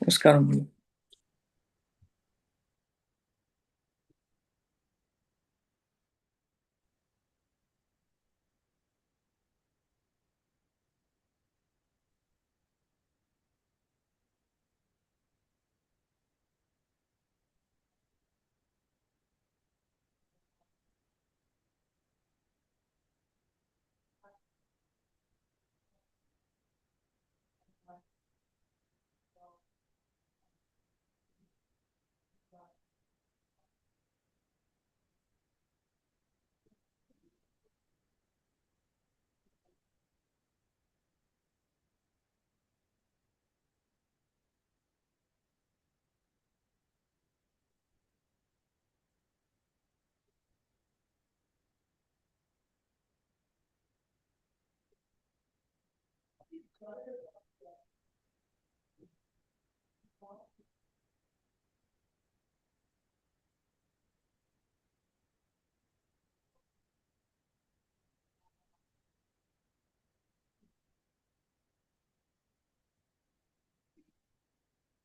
நமஸ்காரம்.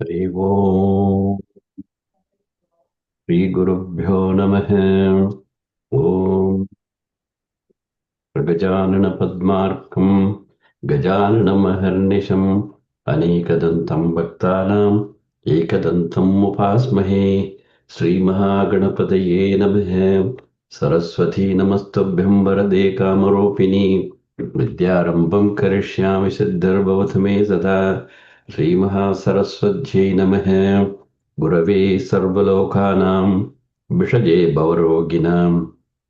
हरि ओम् श्रीगुरुभ्यो नमः। ॐ प्रगजाननपद्मार्कम् गजाननमहर्निशम् अनेकदन्तम् भक्तानाम् एकदन्तम् उपास्महे। श्रीमहागणपतये नमः। सरस्वती नमस्तुभ्यं वरदे कामरूपिणी विद्यारम्भं करिष्यामि सिद्धिर्भवतु मे सदा। श्रीमहासरस्वत्यै नमः। गुरवे सर्वलोकानां विषये भवरोगिणां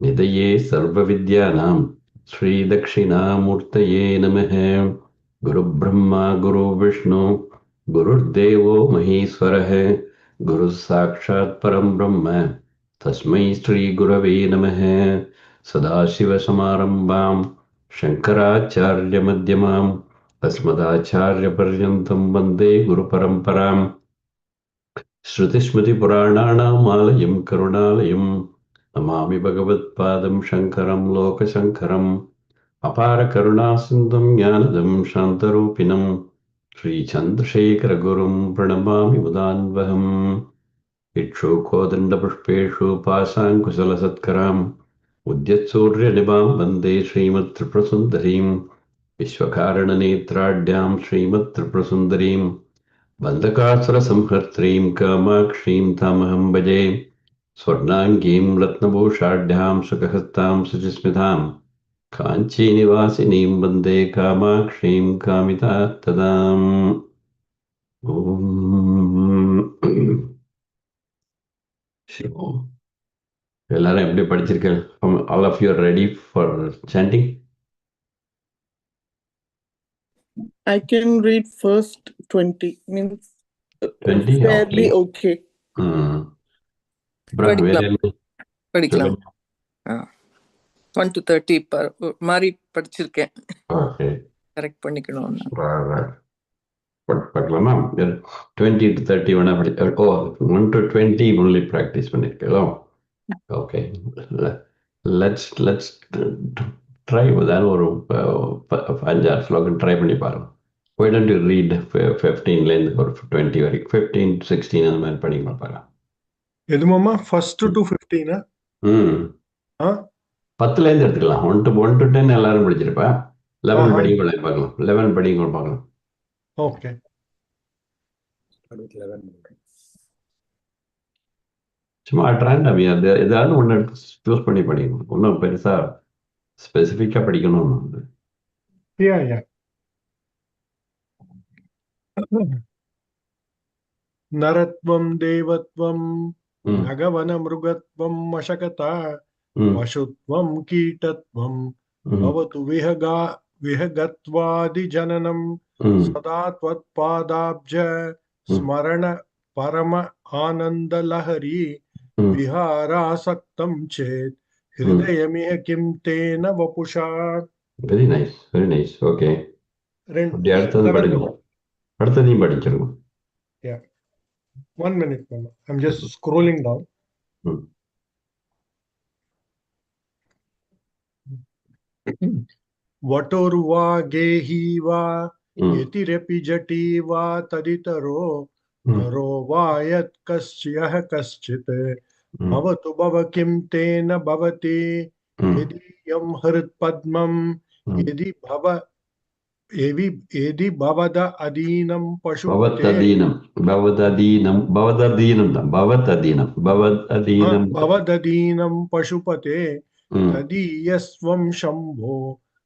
निधये सर्वविद्यानां श्रीदक्षिणामूर्तये नमः। गुरुब्रह्मा गुरुविष्णु गुरुर्देवो महेश्वरः गुरुः साक्षात् परं ब्रह्म तस्मै श्रीगुरवे नमः। सदाशिवसमारम्भां शङ्कराचार्यमध्यमाम् अस्मदाचार्यपर्यन्तं वन्दे गुरुपरम्पराम्। श्रुतिस्मृतिपुराणानाम् आलयं करुणालयं नमामि भगवत्पादं शङ्करं लोकशङ्करम्। अपारकरुणासिन्धुं ज्ञानदं शान्तरूपिणं श्रीचन्द्रशेखरगुरुं प्रणमामि मुदान्वहम्। इक्षुकोदण्डपुष्पेषु पाशाङ्कुशलसत्कराम् उद्यत्सूर्यनिभां वन्दे श्रीमत्त्रिपुरसुन्दरीं विश्वकारणनेत्राढ्यां श्रीमत्त्रिपुरसुन्दरीं बन्धकासुरसंहर्त्रीं कामाक्षीं तामहं भजे। स्वर्णाङ्गीं रत्नभूषाढ्यां सुखहस्तां शुचिस्मितां काञ्चीनिवासिनीं वन्दे कामाक्षीं कामितार्थदाम्। ॐ எல்லாரும் எப்படி படிச்சிருக்கீங்க? All of you are ready for chanting? I can read first 20. Means 20? fairly okay. அப்புறம் வேற என்ன? படிக்கலாம். 1 to 30 மாறி படிச்சிருக்கேன். ஓகே, கரெக்ட் பண்ணிக்கணும். பார்க்கலாமா? 20 to 30 வேணா படி. 1 to 20 only practice பண்ணிருக்கோம். ஓகே, let's try ஏதாவது ஒரு 5-6 ஸ்லோகம் ட்ரை பண்ணி பாருங்க. Why don't you read 15லேருந்து ஒரு 20 வரைக்கும், 15 to 16 அந்த மாதிரி படிக்கலாம் பாருங்க. எதுமாமா ஃபர்ஸ்ட் டு 15? 10லேருந்து எடுத்துக்கலாம். 1 to 10 எல்லாரும் படிச்சிருப்பா. 11 படிங்க பார்க்கலாம். 11 படிங்க பார்க்கலாம். ஓகே, சும்மா ரேண்டம் ஏதாவது ஒன்று எடுத்து சூஸ் பண்ணி படிக்கணும். ஒன்றும் பெருசா ஸ்பெசிஃபிக்கா படிக்கணும். யா நரத்வம் தேவத்வம் நகவன மிருகத்வம் வசகதா வசுத்வம் கீட்டத்வம் பவது விஹகத்வாதி ஜனனம் சதா த்வத்பாதாப்ஜ ஸ்மரண பரம ஆனந்த லஹரி விஹாராசக்தம் சேத் ஹிருதயமிஹ கிம் தேன வபுஷா. Very nice, very nice. Okay, அடுத்ததையும் படிச்சிருக்கோம். Yeah. 1 minute, Mama. I'm just scrolling down. Vatorva gehi va yetirepi jati va taditaro नरो वा यत् कस्यः कश्चित् भवतु भव किं तेन भवति यदीयं हृत्पद्मं यदि भव यदि भवद अधीनं पशुपते भवदधीनं पशुपते तदीयस्वं शम्भो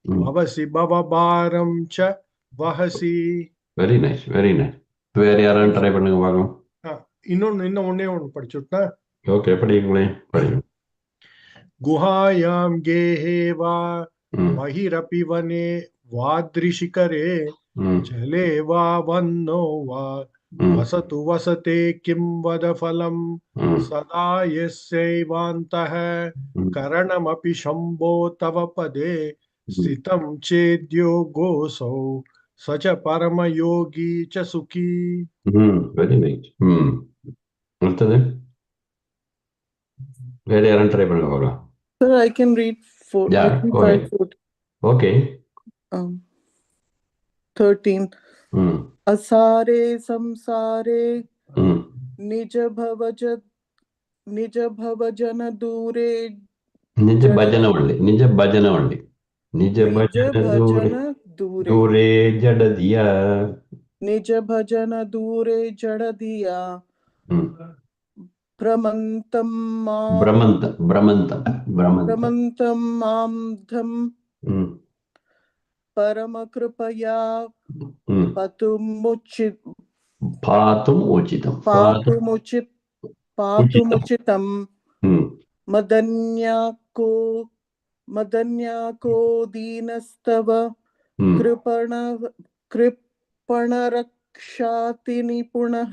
भवसि भवभारं च वहसि. Very nice very nice. வேற யாரும் ட்ரை பண்ணுங்க பார்க்கலாம். இன்னும் ஒன்னே ஒன்று படிச்சுட்டா. ஓகே படிங்களே படிங்க. गुहायां गेहे वा बहिरपि वने वादृशिकरे जले वा वन्नो वा वसतु वसते किं वद फलं सदा यस्यैवान्तः करणमपि शम्भो तव पदे स्थितं चेद्योगोऽसौ स च परमयोगी च सुखी. Very nice. அடுத்தது வேற யாரும் ட்ரை பண்ணுங்க பார்க்கலாம். Sir, I can read four. Yeah, I can go try ahead. 14. Okay. 13. असारे संसारे निज भवजन दूरे निज भजन only. निज भजन only. निज भजन दूरे जड़ दिया. निज भजन दूरे जड़ दिया. भ्रमंतम माम धम परम कृपया पातुमुचितम मदन्याको दीनस्तव कृपणरक्षाति निपुणः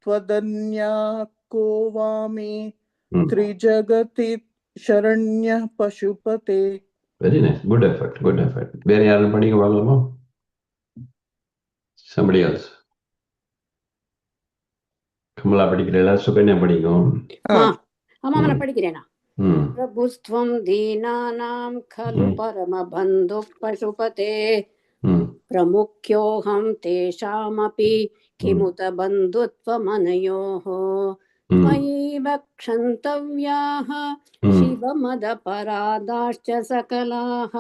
त्वदन्याको वामे त्रिजगति शरण्यः पशुपते. Very nice. Good effort. Good effort. வேற யாரும் படிக்க பார்க்கலாமா? Somebody else. கமலா படிக்கிறீங்களா? சுகன்யா படிக்கும். ஆமா நான் படிக்கிறேனா? प्रभुस्त्वं दीनानां खलु परमबन्धुः पशुपते प्रमुख्योऽहं तेषामपि किमुत बन्धुत्वमनयोः त्वयैव क्षन्तव्याः शिवमदपराधाश्च सकलाः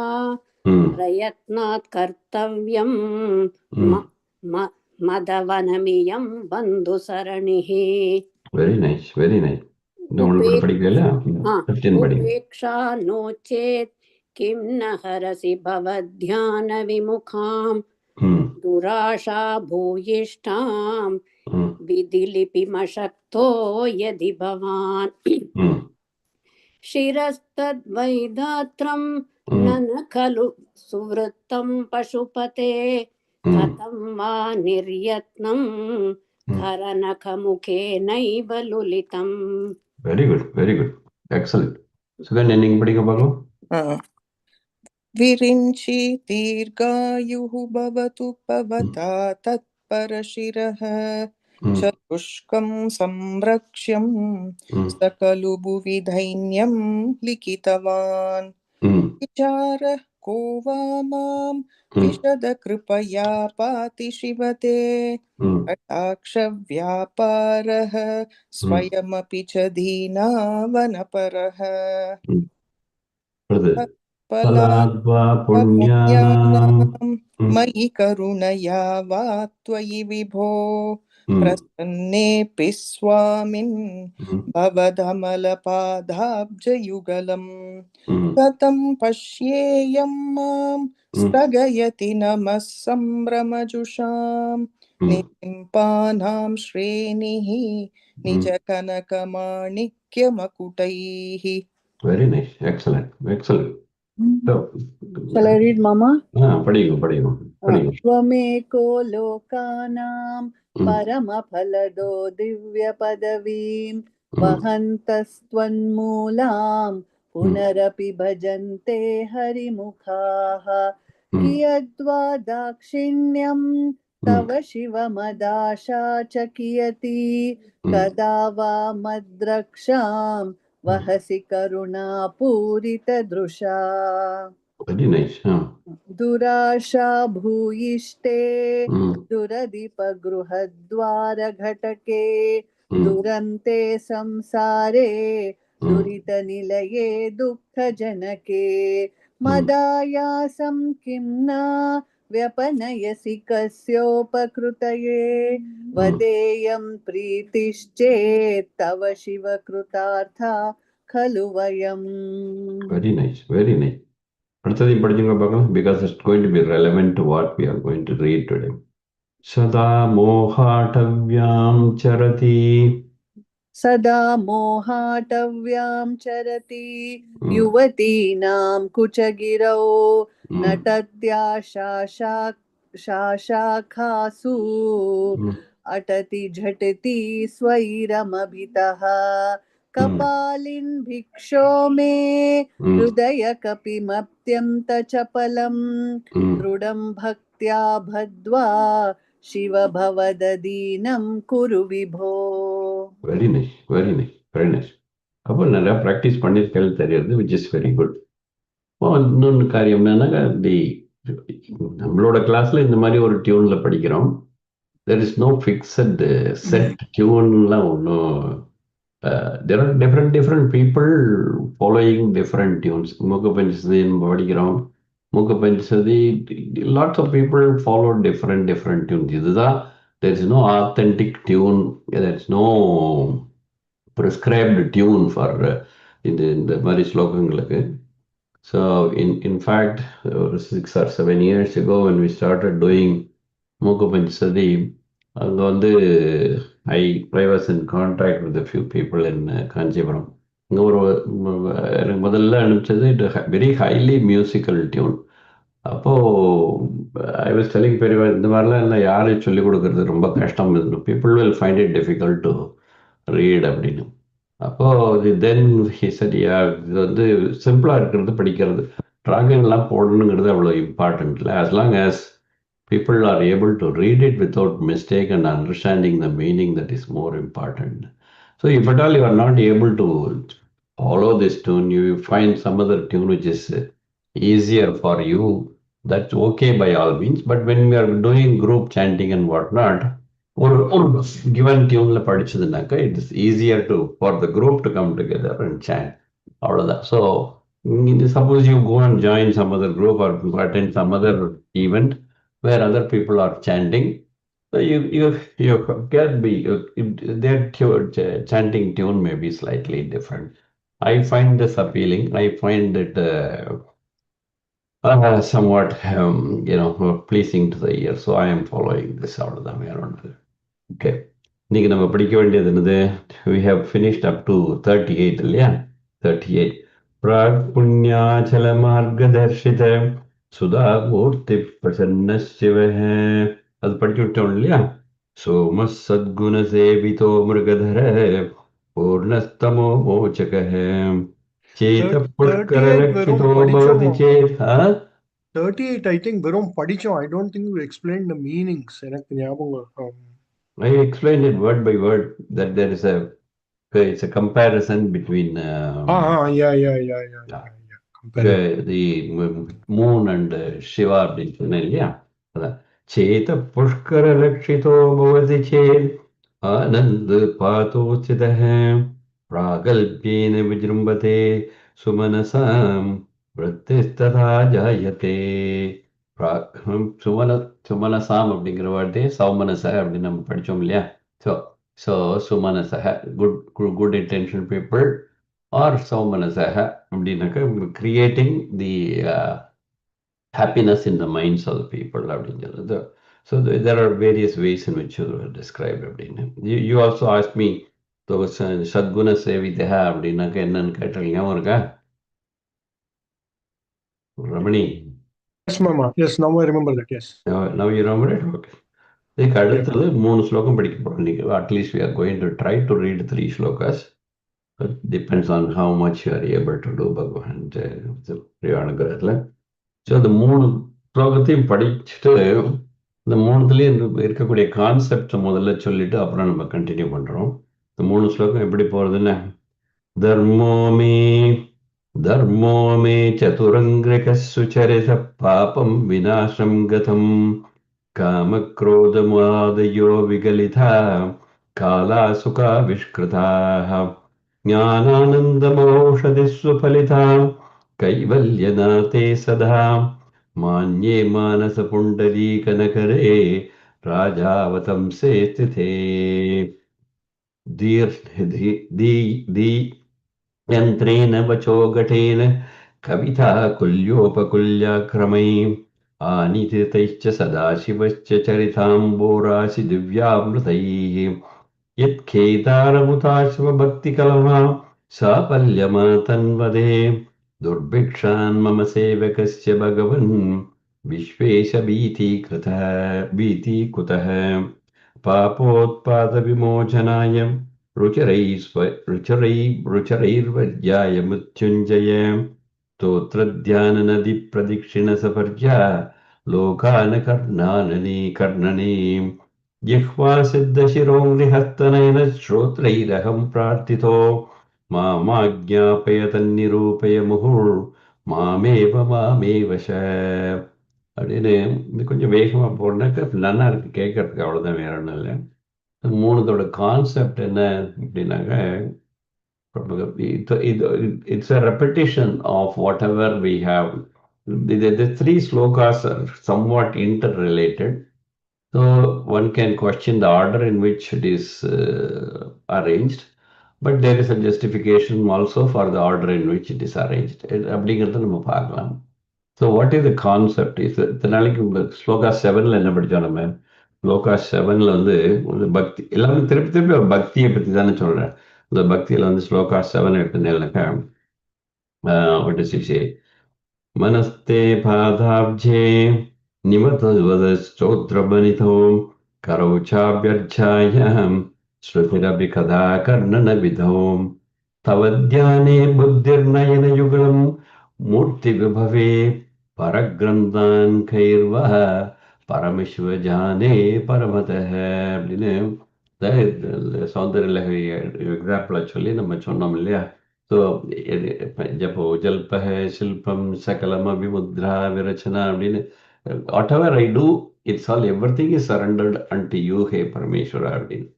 प्रयत्नात् कर्तव्यं मदवनमियं बन्धुसरणिः. Very nice. Very nice. उपेक्षा नो चेत् किं न हरसि भवध्यान विमुखां दुराशा भूयिष्ठां विधिलिपिमशक्तो यदि भवान् शिरस्तद्वैधात्रं न खलु सुवृत्तं पशुपते कथं वा निर्यत्नं खरनखमुखेनैव लुलितम्. Very good, very good, excellent. Suganya, நீங்க படிக்க பார்க்கலாம். विरिञ्चि दीर्घायुः भवतु भवता तत्परशिरः चतुष्कं संरक्ष्यं सकलु भुवि दैन्यं लिखितवान् विचारः को वा मां विशद कृपया पाति शिवते कटाक्षव्यापारः स्वयमपि च दीनावनपरः फलाद्वा पुण्यानां मयि करुणया वा त्वयि विभो प्रसन्नेऽपि स्वामिन् भवदमलपादाब्जयुगलम् कथं पश्येयं मां स्थगयति नमः सम्भ्रमजुषां निलिम्पानां श्रेणिः निज कनकमाणिक्यमकुटैः. Very nice, excellent, excellent. Shall I read, Mama? படிங்க. त्वमेको लोकानां परमफलदो दिव्यपदवीं वहन्तस्त्वन्मूलां पुनरपि भजन्ते हरिमुखाः कियद्वा दाक्षिण्यं तव शिवमदाशा च कियती कदा वा मद्रक्षां वहसि करुणापूरितदृशा. Very nice. दुराशा भूयिष्ठे Mm, दुरदीपगृहद्वारघटके mm, दुरन्ते संसारे mm, दुरितनिलये दुःखजनके mm. मदायासं किं न व्यपनयसि कस्योपकृतये वदेयं प्रीतिश्चेत् तव शिव कृतार्था खलु वयम्. Very nice. Very nice. அடுத்ததையும் படிச்சுங்க பார்க்கலாம், because it's going to be relevant to what we are going to read today. சதா மோகாட்டவ்யாம் சரதி. सदा मोहाटव्यां चरति युवतीनां कुचगिरौ शाशाखासु अटति झटति स्वैरमभितः कपालिन् भिक्षो मे हृदयकपिमत्यन्तचपलं दृढं भक्त्या भद्वा शिव भवददीनं कुरु विभो. Very nice, very nice, very nice. அப்போ நிறையா ப்ராக்டிஸ் பண்ணியிருக்கேன் தெரியுது, விச் இஸ் வெரி குட். இன்னொன்று காரியம் என்னன்னாக்கா, நம்மளோட கிளாஸ்ல இந்த மாதிரி ஒரு டியூன்ல படிக்கிறோம். There is no fixed set டியூன்லாம் ஒன்றும். There are different people following different tunes. Mooka Panchashati நம்ம படிக்கிறோம். Mooka Panchashati lots of people follow different tunes. இதுதான், there is no authentic tune, there is no prescribed tune for இந்த மாதிரி ஸ்லோகங்களுக்கு. So in fact, 6 or 7 years ago when we started doing மூக்கு பஞ்சசதி, அங்கே வந்து I was in contact with a few people in Kanchipuram. இங்கே எனக்கு முதல்ல அனுப்பிச்சது very highly musical tune. அப்போது I was telling பெரியவா, இந்த மாதிரிலாம் இல்லை, யாரையும் சொல்லிக் கொடுக்கறது ரொம்ப கஷ்டம், people will find it difficult to read அப்படின்னு. அப்போது தென் ஹி செட், இது வந்து சிம்பிளாக இருக்கிறது படிக்கிறது, ராகங்கள்லாம் போடணுங்கிறது அவ்வளோ இம்பார்ட்டன்ட் இல்லை. as long as people are able to read it without mistake and understanding the meaning, that is more important. So if at all you are not able to follow this tune, you find some other tune which is easier for you, that's okay by all means. But when we are doing group chanting and whatnot, ஒரு given tuneல படிச்சதுனாக்கா it is easier to for the group to come together and chant. அவ்வளோதான். So suppose you go and join some other group or attend some other event where other people are chanting, so you can be their chanting tune may be slightly different. I find this appealing. I find it somewhat pleasing to the ear. So I am following this out of the way around. Okay. இன்னைக்கு நம்ம படிக்க வேண்டியது என்னது? We have finished up to 38 இல்லையா? 38. பிராக் புண்ணியாச்சல மார்கதர்ஷித சுதா மூர்த்தி பிரசன்ன சிவஹ. அது படிச்சு விட்டோம் இல்லையா? சோம சத்குண சேவிதோ மிருகதர பூர்ணஸ்தமோ மோச்சகஹ சேத புஷ்கர லட்சிதோ பவதி சேத். 38 I think வெறும் படிச்சோம். I don't think we explained the meanings. எனக்கு ஞாபகம். I explained it word by word that there is it's a comparison between the moon and Shiva அப்படின்னு சொன்னேன் இல்லையா? அதான் சேத புஷ்கர லட்சிதோ பவதி சேத் ஆனந்த பாதோச்சிதஹ பிராகல்பியேன விஜృంభతే சுமனசாம் விருத்திஸ்ததா ஜாயதே. சுமனசாம் அப்படிங்கிற வார்த்தை சௌமனச அப்படின்னு நம்ம படித்தோம் இல்லையா? ஸோ சுமனசக குட் இன்டென்ஷன் பீப்புள் ஆர் சௌமனசக அப்படின்னாக்கா creating the happiness in the minds of the people அப்படின்னு சொல்லுது. So there are various ways in which you describe அப்படின்னு. You also asked me சத்குண சேவிதா அப்படின்னாக்கா என்னன்னு கேட்டீங்க, ஞாபகம் இருக்கா Ramani? Yes, Mama. Yes, now I remember that. Yes. Now you remember it? Okay. இதுக்கு அடுத்தது 3 ஸ்லோகம் படிக்க போகிறோம் இன்னைக்கு. At least we are going to try to read 3 slokas. It depends on how much you are able to do பகவான் அனுகிரகத்தில். So அந்த 3 ஸ்லோகத்தையும் படிச்சுட்டு இந்த 3துலேயும் இருக்கக்கூடிய கான்செப்டை முதல்ல சொல்லிட்டு அப்புறம் நம்ம கண்டினியூ பண்ணுறோம். இந்த 3 ஸ்லோகம் எப்படி போகிறதுன்னு, தர்மோமே धर्मो मे चतुरङ्ग्रिकः सुचरितः पापं विनाशं गतम् कामक्रोधमादयो विगलिता कालासुखाविष्कृताः ज्ञानानन्दमौषधिः सुफलिता कैवल्यनाथे सदा मान्ये मानसपुण्डरीकनकरे राजावतंसे स्थिते धी यन्त्रेण वचो घटेन कविता कुल्योपकुल्याक्रमैः आनीतितैश्च सदाशिवश्च चरिताम्बोराशि दिव्यामृतैः यत्खेदारमुताश्वभक्तिकलहा साफल्यमातन्वदे दुर्भिक्षान् मम सेवकस्य भगवन् विश्वेशभीतिकृतः भीतिकुतः पापोत्पादविमोचनाय रुचरैर्वर्याय मृत्युञ्जय स्तोत्रध्याननदीप्रदक्षिणसपर्या लोकानकर्णानने जिह्वा सिद्धशिरोङ्घ्रिहस्तनयन श्रोत्रैरहं प्रार्थितो मामाज्ञापय तन्निरूपय मुहुः மாமேவ ச அப்படின்னு இது கொஞ்சம் வேகமாக போடனாக்க நல்லா இருக்கு கேட்கறதுக்கு அவ்வளோதான், வேற ஒன்றும் இல்லை. மூணுத்தோட கான்செப்ட் என்ன அப்படின்னாக்க, it's a repetition of whatever we have. The three slokas are somewhat interrelated. So one can question the order in which it is arranged, but there is a justification also for the order in which it is arranged. அப்படிங்கிறத நம்ம பார்க்கலாம். So what is the concept? இத்தனை நாளைக்கு ஸ்லோகா 7ல என்ன படித்தோம் நம்ம? ஸ்லோகா 7ல வந்து பக்தி எல்லாமே திருப்பி திருப்பி ஒரு பக்தியை பற்றி தானே சொல்கிறேன். இந்த பக்தியில் வந்து shloka 7 எடுத்துனேன்னாக்கா what does he say? मनस्ते पादाब्जे निमतवदश्चोत्रबनितो करौ चाभ्यर्चायां श्रुतिरपि कदा कर्णनविधौ तव ध्याने बुद्धिर्नयनयुगलं मूर्तिविभवे परग्रन्थान् कैर्वः பரமசிவஜானே பரமதः அப்படின்னு சௌந்தர்ய லஹரி எக்ஸாம்பிளை சொல்லி நம்ம சொன்னோம் இல்லையா? ஸோ ஜப்போ ஜல்பக சில்பம் சகலம் அபிமுத்ரா விரச்சனா அப்படின்னு whatever I do it's all everything is surrendered unto you hey Parameshwara அப்படின்னு.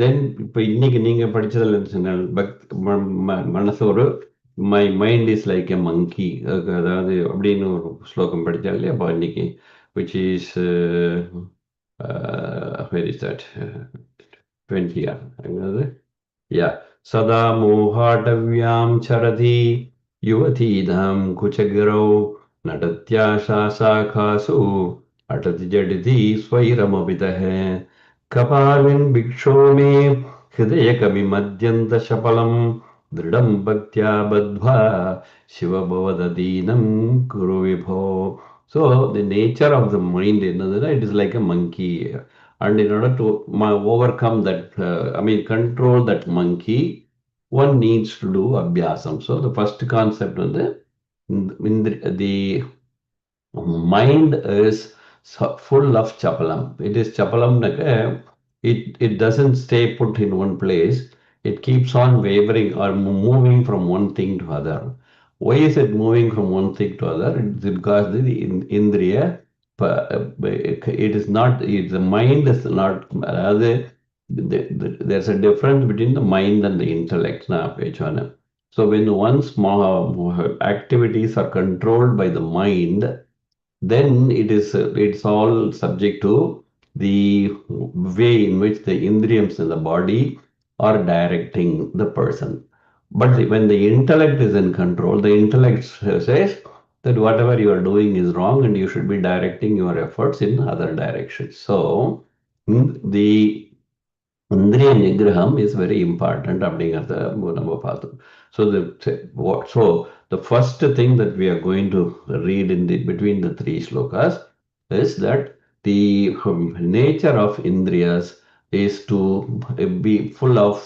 தென் இப்போ இன்னைக்கு நீங்கள் படித்ததில் சொன்னால் மனசு ஒரு my mind is like a monkey, அதாவது அப்படின்னு ஒரு ஸ்லோகம் படித்தா இல்லையா? அப்போ இன்னைக்கு which is where is that 20 yeah sada mohattavyam charati yuvatidham kuchagirau nadatya shasakhasu atati jaditi swairamabitah kapalin bhiksho me hridayakami madhyanta shapalam dridam bhaktya badhva shiva bhavadadinam kuru vibho. So the nature of the mind is it is like a monkey, and in order to overcome that, control that monkey, one needs to do abhyasam. So the first concept on the mind is full of chapalam. It is chapalam, it doesn't stay put in one place. It keeps on wavering or moving from one thing to other. Why is it moving from one thing to other? It's because the indriya, it is not, the mind is not, there's a difference between the mind and the intellect. So when one's activities are controlled by the mind, then it's all subject to the way in which the indriyams in the body are directing the person. But when the intellect is in control, the intellect says that whatever you are doing is wrong and you should be directing your efforts in other directions. So the Indriya Nigraham is very important. So the first thing that we are going to read between the three slokas is that the nature of Indriyas is to be full of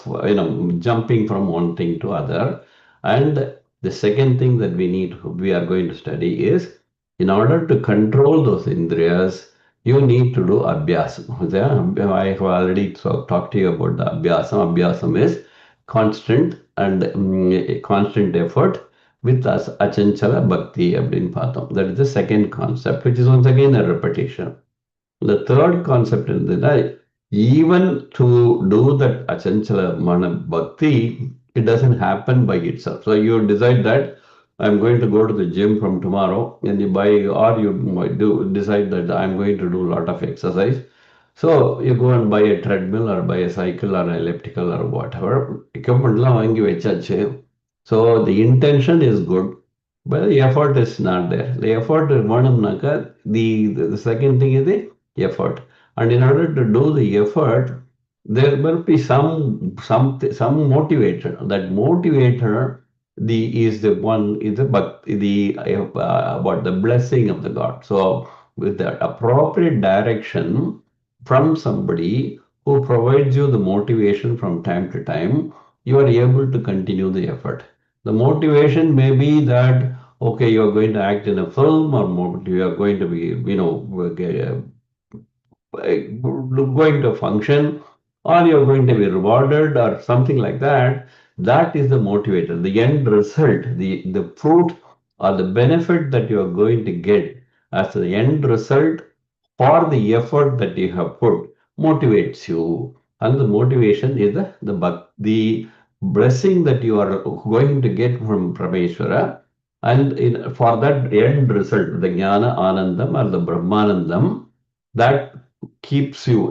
jumping from one thing to other. And the second thing that we are going to study is, in order to control those Indriyas, you need to do abhyasam. I have already talked to you about the abhyasam. Abhyasam is constant and constant effort with us Achanchala Bhakti அப்படின்னு பார்த்தோம். That is the second concept, which is once again a repetition. The third concept is that even to do that Achanchala Mana Bhakti, it doesn't happen by itself. So you decide that I'm going to go to the gym from tomorrow, and you buy, or you might decide that I'm going to do a lot of exercise. So you go and buy a treadmill or buy a cycle or an elliptical or whatever. Equipmentலாம் வாங்கி வச்சாச்சு. So the intention is good, but the effort is not there. The effort வேணும்னாக்கா, the second thing is the effort. And in order to do the effort, there will be some motivator. That motivator is the one is the what the blessing of the God. So with the appropriate direction from somebody who provides you the motivation from time to time, you are able to continue the effort. The motivation may be that, okay, you are going to act in a film, or you are going to be, going to function, or you're going to be rewarded or something like that. That is the motivator. The end result, the fruit or the benefit that you are going to get as the end result for the effort that you have put motivates you. And the motivation is the blessing that you are going to get from Prameshwara. And for that end result, the Jnana Anandam or the Brahmanandam, that keeps you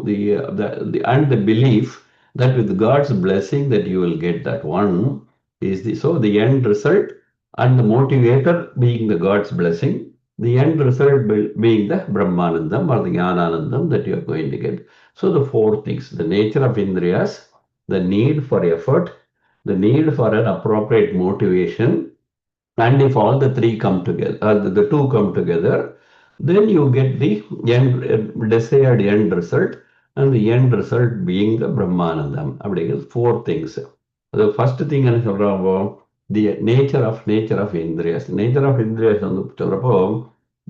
and the belief that with God's blessing that you will get that one is the end result, and the motivator being the God's blessing, the end result being the Brahmanandam or the Jnananandam that you are going to get. So the four things: the nature of Indriyas, the need for effort, the need for an appropriate motivation, and if all the three come together, the two come together, then you get the desired end result, and the end result being the Brahmanandam. அப்படிங்கிறது four things. The first thing என்ன சொல்றோம், the nature of Indriyas. Nature of Indriyas வந்து சொல்றப்போ,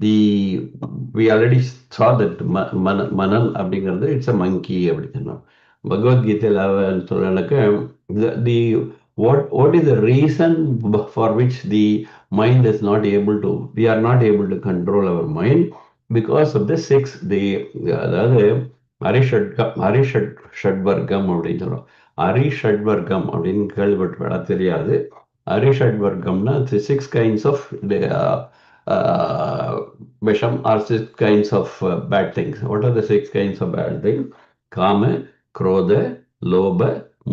the we already saw that Manan அப்படிங்கிறது it's a monkey அப்படின்னு சொன்னோம். பகவத்கீதையில் சொல்றதுக்கு the what is the reason for which the mind is not able to, we are not able to control our mind? Because of the six, அதாவது அரிஷட்வர்க்கம் அப்படின்னு சொல்றோம். அரிஷட்வர்க்கம் அப்படின்னு கேள்விப்பட்ட தெரியாது. அரிஷட்வர்க்கம்னா சிக்ஸ் கைண்ட்ஸ் ஆஃப் விஷம் or six kinds of bad things. What are the six kinds of bad things? காம, குரோத, லோப,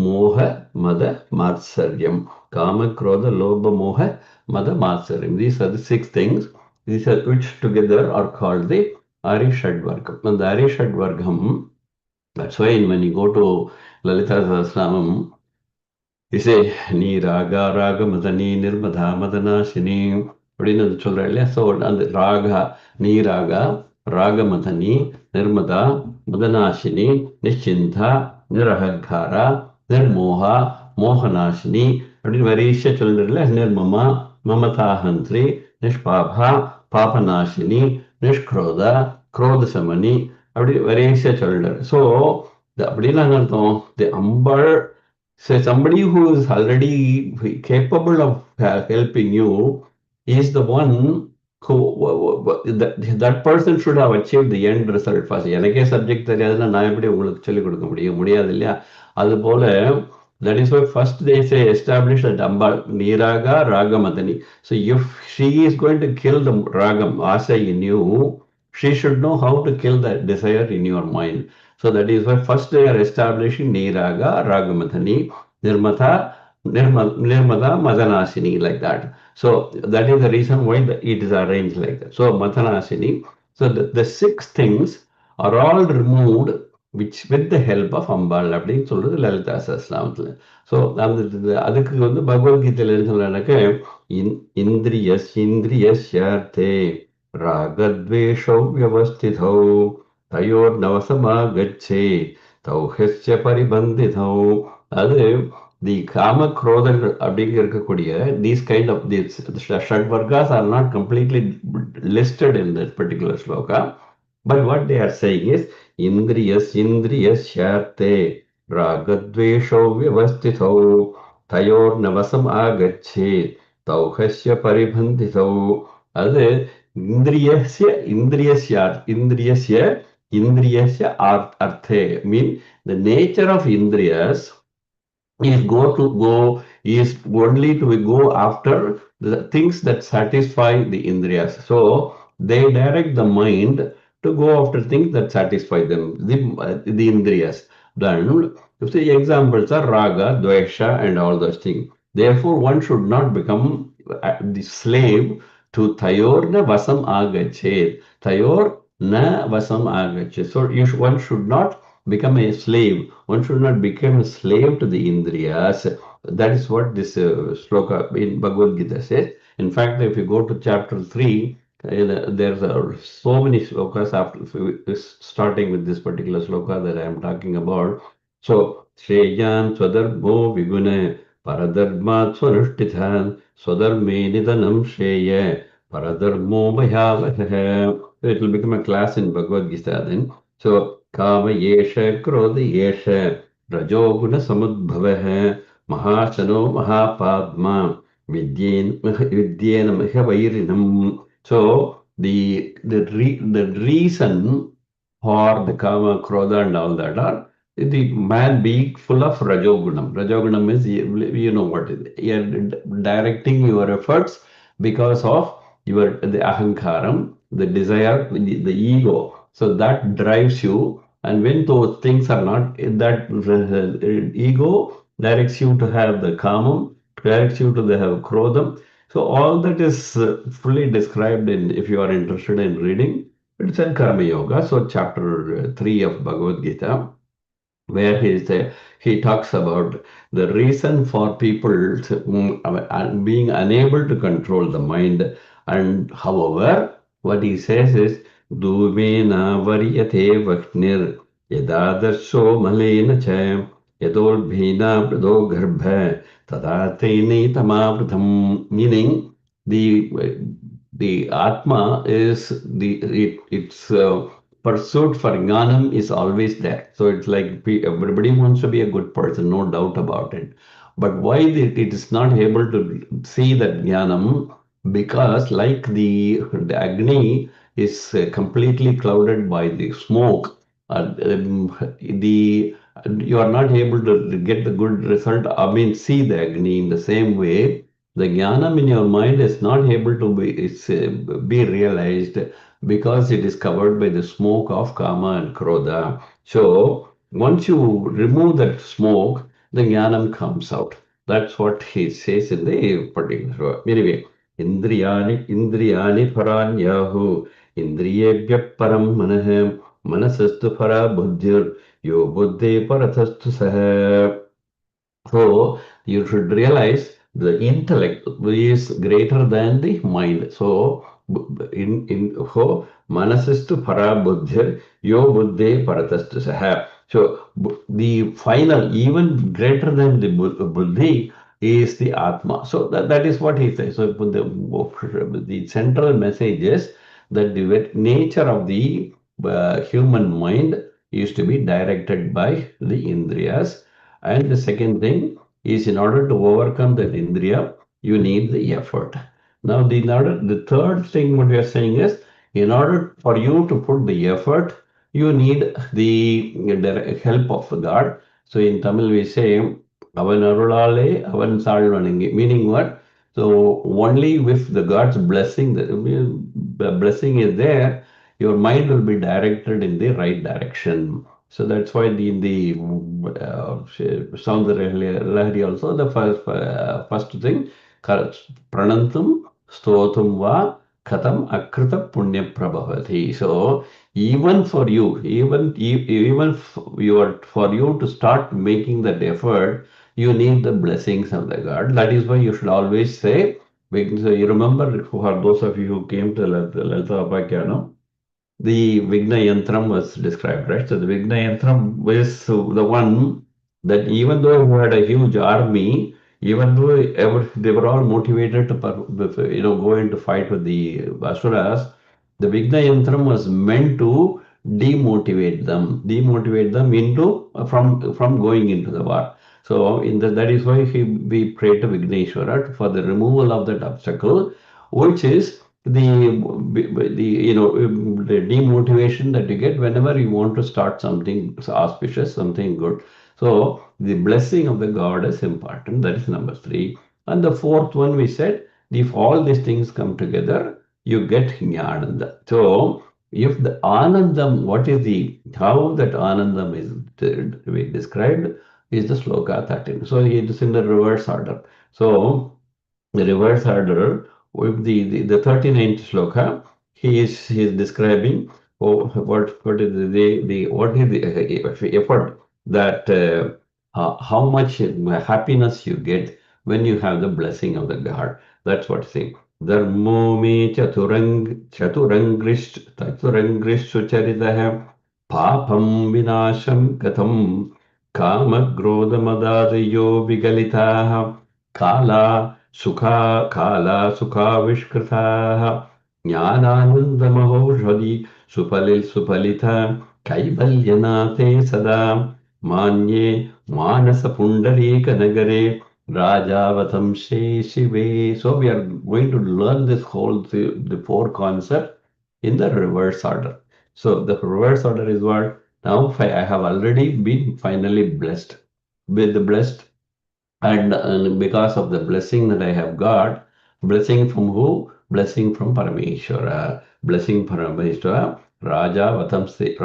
மோக, மத, மாத்சர்யம். Kama, Krodha, Lobha, Moha, Mada, Matsarim. These are the six things. These are which together are called the Arishadvargam. And the Arishadvargam, that's why when you go to Lalita Sahasranam, you say, Ni Raga, Raga, Madani, Nirmadha, Madanashini. அப்படின்னு சொல்ற இல்லையா? So அந்த ராகா, நீ ராகா, ராகமதனி, நிர்மதா, மதநாசினி, நிச்சிந்தா, நிரஹங்காரா, நிர்மோகா, மோகநாசினி அப்படின்னு வரிசையா சொல்றதுல, நிர்மமா, மமதாஹந்திரி, நிஷ்பாபா, பாபநாசினி, நிஷ்க்ரோதா, குரோதசமனி அப்படி வரிசையா சொல்றாரு. ஸோ அப்படின்னா அர்த்தம், தி அம்பாள், so somebody who is already capable of helping you is the one who that person should have achieved the end result first. எனக்கே சப்ஜெக்ட் தெரியாதுன்னா நான் எப்படி உங்களுக்கு சொல்லிக் கொடுக்க முடியாது இல்லையா? அது போல that is why first they say establish that Amba Niraga Ragamadani. So if she is going to kill the Ragam Asa in you, she should know how to kill that desire in your mind. So that is why first they are establishing Niraga Ragamadani, Nirmata, Nirmada, Madanasini, like that. So that is the reason why it is arranged like that. So Madanasini. So the six things are all removed which with the help of Ambal அப்படின்னு சொல்றது Lalitha சஹஸ்ரநாமத்துல. So அதுக்கு வந்து பகவத்கீதையில என்ன சொல்றாங்க, இந்திரியஸ்யார்த்தே ராகத்வேஷௌ வியவஸ்திதௌ தயோர் நவசமாகச்சே தௌஹஸ்ய பரிபந்திதௌ. அது தி காம குரோதங்கள் அப்படிங்க இருக்கக்கூடிய these kind of these ஷட்வர்காஸ் are not completely listed in this particular shloka, but what they are saying is Indriyashyarte Ragadvesho Vyavastithau Tayor Navasam Agache தௌஹஸ்ய பரிபந்திதௌ. அது இந்திரியஸ்ய அர்த்தே மீன் the nature of indriyas is only to go after the things that satisfy the indriyas. So they direct the mind to go after things that satisfy them, the indriyas. Then you see examples are raga, dvesha, and all those things. Therefore, one should not become the slave to tayor na vasam agachet. Tayor na vasam agachet. So one should not become a slave. One should not become a slave to the indriyas. That is what this sloka in Bhagavad Gita says. In fact, if you go to chapter 3, there's so many slokas after starting with this particular sloka that I am talking about. So, Shreyan Swadharmo Vigune Paradharmat Swanushtithan Swadharme Nidanam Shreya Paradharmo Bhayavaha. It will become a class in Bhagavad Gita then. So, Kama Yesha Krodha Yesha Rajo Guna Samudbhavaha Mahasano Mahapadma Vidyena Mahavairinam. So the reason for the kama, krodha and all that are the man being full of rajogunam. Rajogunam is, you know what is it? You're directing your efforts because of the ahankaram, the desire, the ego. So that drives you, and when those things are not, that ego directs you to have the kamam, directs you to have krodham. So all that is fully described in, if you are interested in reading, it's in Karma Yoga. So chapter 3 of Bhagavad Gita, where he talks about the reason for people being unable to control the mind. And however, what he says is, Dhumena varyate vaknir yadadarsho malena cha yadolbhina prado garbha tadateini tamavrtam. Meaning, the Atma is its pursuit for jnanam is always there. So it's like everybody wants to be a good person, no doubt about it. But why it is not able to see that jnanam? Because like the Agni is completely clouded by the smoke, you are not able to get the good result. I mean, see the Agni in the same way. The jnanam in your mind is not able to be realized because it is covered by the smoke of kama and krodha. So once you remove that smoke, the jnanam comes out. That's what he says in the particular. Anyway, indriyani paranyahu indriyebhya param manah manasastu para buddhir yo buddhe parathastu saha. So you should realize the intellect is greater than the mind. So in manasistu para buddhir yo buddhe paratastu saha. So the final, even greater than the buddhi, is the atma. So that is what he says. So the central message is that the nature of the human mind is to be directed by the indriyas. And the second thing is, in order to overcome that indriya, you need the effort. Now, the third thing what we are saying is, in order for you to put the effort, you need the help of God. So in Tamil we say, Avan Arulale, Avan Salvanangi, meaning what? So only with the God's blessing, the blessing is there, your mind will be directed in the right direction. So that's why the Soundara Lahari also, the first thing, Pranantam Stotum Va Katam Akrita Punya Prabhavati. So even for you, even for you to start making that effort, you need the blessings of the God. That is why you should always say, so you remember, for those of you who came to Lalita Apakyanam, the Vigna Yantram was described, right? So the Vigna Yantram was the one that even though who had a huge army, even though they were all motivated to go into fight with the Asuras, the Vigna Yantram was meant to demotivate them into from going into the war. So that is why we pray to Vigneshwara for the removal of that obstacle, which is the demotivation that you get whenever you want to start something auspicious, something good. So the blessing of the God is important. That is number three. And the fourth one we said, if all these things come together, you get jnananda. So if the anandam, what is the how that anandam is described is the sloka 13. So it is in the reverse order. So the reverse order with the 39th sloka, he is describing what is the what is the effort that how much happiness you get when you have the blessing of the God. That's what saying. Dharmo me chaturangrish sucharitah papam vinasham katham kama krodhamadadayo vigalitaha kala कालासुखाविष्कृताः ज्ञानानन्दमहौषधि सुफलित कैवल्यनाथे सदा मान्ये मानसपुण्डरीकनगरे राजावतंसे शिवे. So we are going to learn this whole the four concepts in the reverse order. So the reverse order is what? Now I have already been finally blessed with the blessed, and because of the blessing that I have got, blessing from who? Blessing from Parameshwara. Blessing from Parameshwara, Raja Vatamse.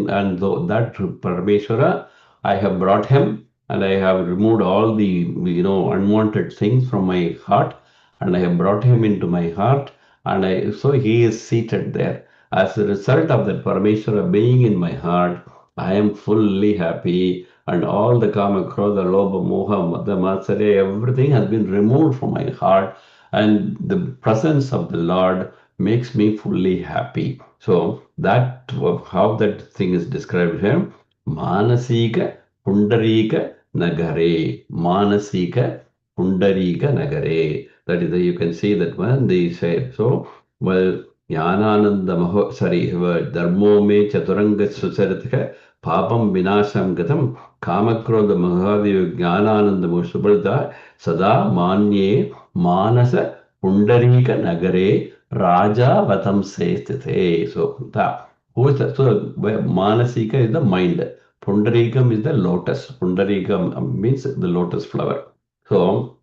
And though that Parameshwara, I have brought him and I have removed all the unwanted things from my heart, and I have brought him into my heart, and so he is seated there. As a result of that Parameshwara being in my heart, I am fully happy, and all the kama, krodha, lobha, moha, mada, matsarya, everything has been removed from my heart, and the presence of the Lord makes me fully happy. So that how that thing is described here. Manasika Pundarika Nagare. Manasika Pundarika Nagare. That is, you can see that one they say. So, well, Jnanananda Maho, sorry, Dharmo me Chaturanga Susaratha Papam Vinasham Gatam Kamakrodha Mahadev Jnanananda Subrata Sada Manye Manasa Pundarika Nagare Raja Vatam Sestite. So, who is that? So, Manasika is the mind. Pundarikam is the lotus. Pundarikam means the lotus flower. So,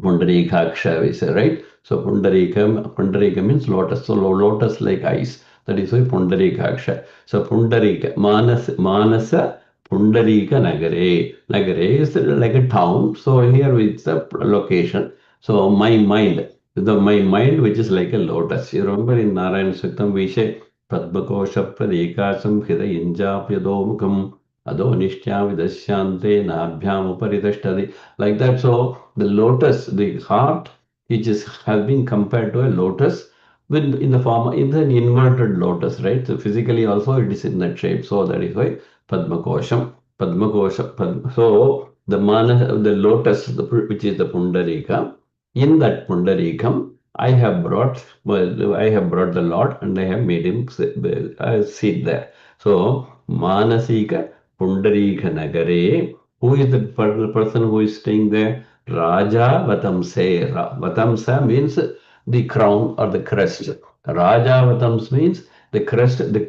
Pundarikaksha, we say, right? So Pundarika means lotus. So lotus like eyes. That is why Pundarikaksha. So Pundarika, Manasa Pundarika Nagare. Nagare is like a town. So here it's a location. So my mind, my mind which is like a lotus. You remember in Narayana Suktam we say Padmakosha Pradekasam Hidayinjapyadomukam Ado Nishtya Vidasyante Nabhyam Uparitashtadi. Like that. So the lotus, the heart, which has been compared to a lotus with in the form in an inverted lotus, right? So physically also it is in that shape. So that is why Padmakosham, so the lotus, which is the Pundarika, in that Pundarikam, I have brought the Lord and I have made him sit there. So Manasika Pundarika Nagare. Who is the person who is staying there? Raja Vatamse. Vatamsa means the crown or the crest. Raja Vatams means the crest, the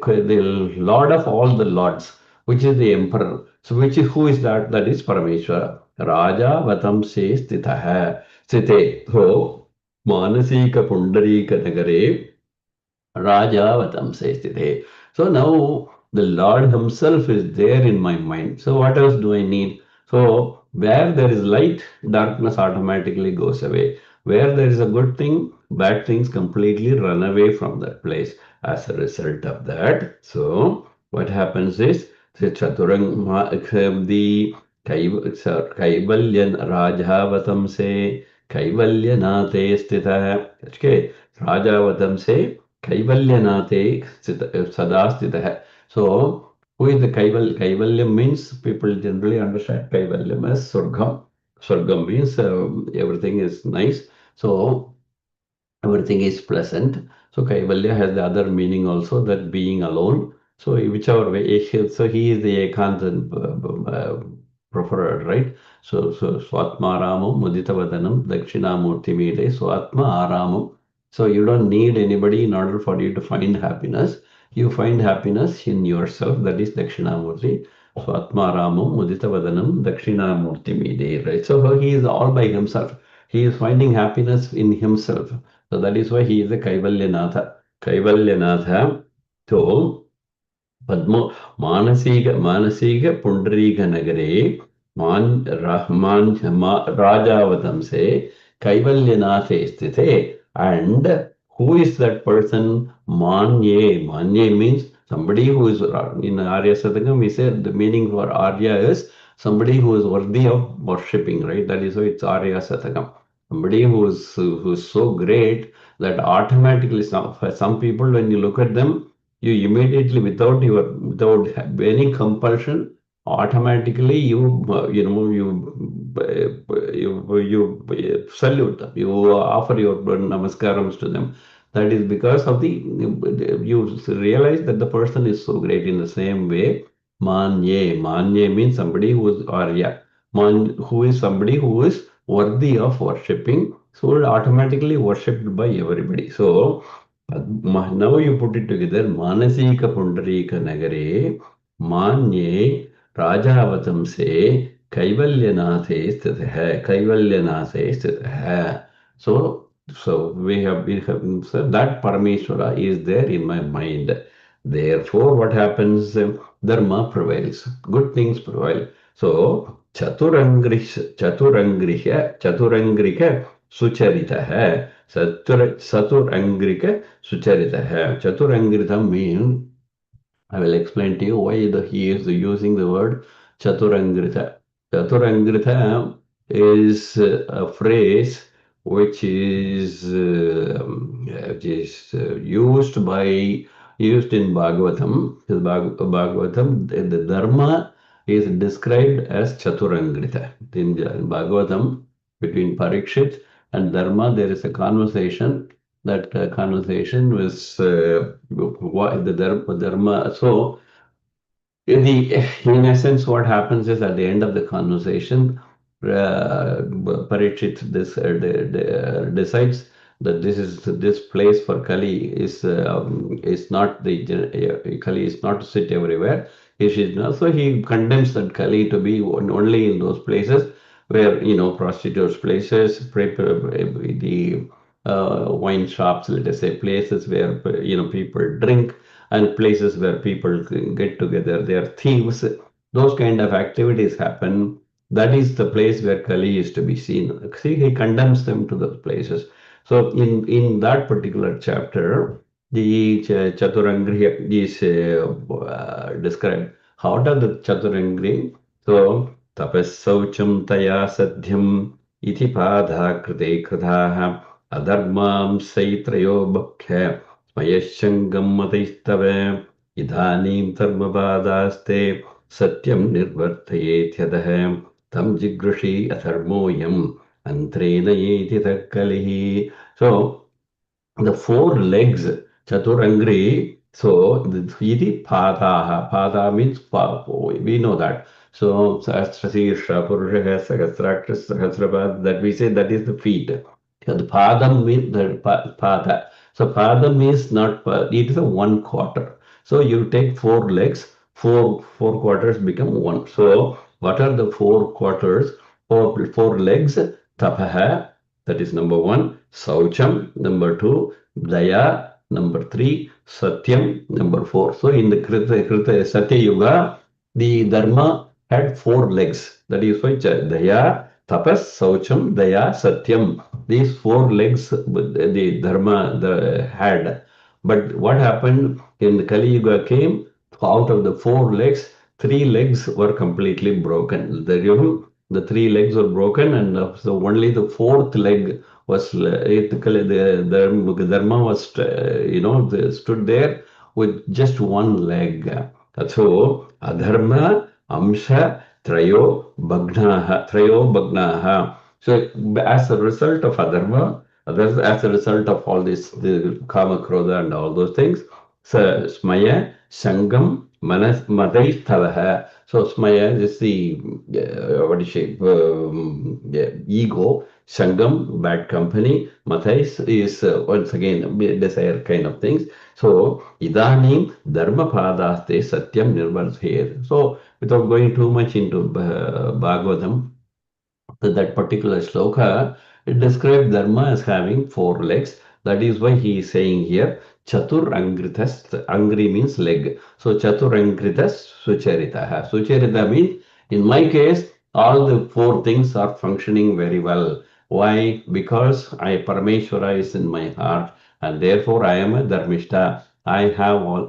lord of all the lords, which is the emperor. So who is that? That is Parameshwara. Raja Vatamse Stitaha. Sthite. So Manasika Pundarika Nagare Rajavatam Sestite. So now the Lord Himself is there in my mind. So what else do I need? So where there is light, darkness automatically goes away. Where there is a good thing, bad things completely run away from that place as a result of that. So what happens is the Chaturang the Kaivalyan Rajavatam se Kaivalyanate stita. Okay, Rajavatam se Kaivalyanate Sadastita. So, who is the Kaivalyam means people generally understand Kaivalyam as Surgam. Surgam means everything is nice. So, everything is pleasant. So, Kaivalya has the other meaning also, that being alone. So whichever way, so he is the Ekantan preferred, right? So Swatmaramam Muditavadanam Dakshinamurti Mide Swatma Aramam. So you don't need anybody in order for you to find happiness. You find happiness in yourself. That is Dakshinamurti. Swatmaramam Muditavadanam Dakshinamurti Mide, right? So he is all by himself. He is finding happiness in himself. So that is why he is a Kaivalyanatha. Kaivalyanatha. So पद्मो मानसिक पुंडरीक नगरे राजावतम से कैवल्यनाथे स्थिते and who is that person manye means somebody who is in Arya Satakam we said the meaning for Arya is somebody who is worthy of worshipping, right? That is why it's Arya Satakam. Somebody who's so great that automatically for some people when you look at them you immediately without any compulsion automatically you salute them, you offer your namaskarams to them. That is because of the you realize that the person is so great. In the same way, manye means somebody who is arya, who is somebody who is worthy of worshipping, so automatically worshipped by everybody. So now you put it together. Manasika Pundarika Nagare Manye Rajavatam se Kaivalyanathe sthita hai. Kaivalyanathe sthita hai. So we have so that Parameshwara is there in my mind. Therefore, what happens? Dharma prevails. Good things prevail. So Chaturangriha Sucharita hai. Satur Sucharita. Chaturangritam means, I will explain to you why he is using the word Chaturangritha. Chaturangritha is a phrase which is used in Bhagavatam. Bhagavatam, the Dharma is described as Chaturangritha. In Bhagavatam, between Parikshit and Dharma, there is a conversation. That conversation was what the Dharma. So, in essence, what happens is at the end of the conversation, Parikshit decides that this place for Kali is not Kali is not to sit everywhere. He should not. So he condemns that Kali to be only in those places where prostitutes places, the wine shops, let us say, places where people drink, and places where people get together. They are thieves. Those kind of activities happen. That is the place where Kali is to be seen. See, he condemns them to those places. So in that particular chapter, the Chaturangri is described. How does the Chaturangri? So tapasaucham taya sadhyam iti padha krite kritaha adharmam saitrayo bhakhya स्मयश्चङ्गं मतैस्तव इदानीं धर्मवादास्ते सत्यं निर्वर्तयेत्यतः तं जिगृषि अधर्मोऽयम् अन्त्रेण येति तत्कलिः. So the four legs, Chaturangri, so the iti padaha. Pada means we know that. So Sahasrashirsha, Purusha, Sahasrakta, Sahasrapad, that we say that is the feet. The padam means the pada. So padam is not, it is a 1/4. So you take four legs, four quarters become one. So what are the four quarters? Four legs, tapaha, that is number one. Saucham, number two. Daya, number three. Satyam, number four. So in the Krita Satya Yuga, the Dharma had four legs. That is why Daya, Tapas, Saucham, Daya, Satyam. These four legs the Dharma had. But what happened in the Kali Yuga came, out of the four legs, three legs were completely broken. The three legs were broken, and so only the fourth leg was the Dharma was stood there with just one leg. So adharma amsha trayo bhagnaha. So as a result of adharma, as a result of all this, the kama krodha and all those things, so smaya Sangam Madai. So Smaya is the what do you say, ego. Sangam, bad company. Mathais is once again desire kind of things. So Idanim Dharma Padaste Satyam Nirvardhet. So without going too much into Bhagavatam, that particular sloka, it describes Dharma as having four legs. That is why he is saying here, Chatur Angritas, Angri means leg. So Chatur Angritas Sucharitaha. Sucharita means, in my case, all the four things are functioning very well. Why? Because I Parameshwara is in my heart, and therefore I am a Dharmishta. I have all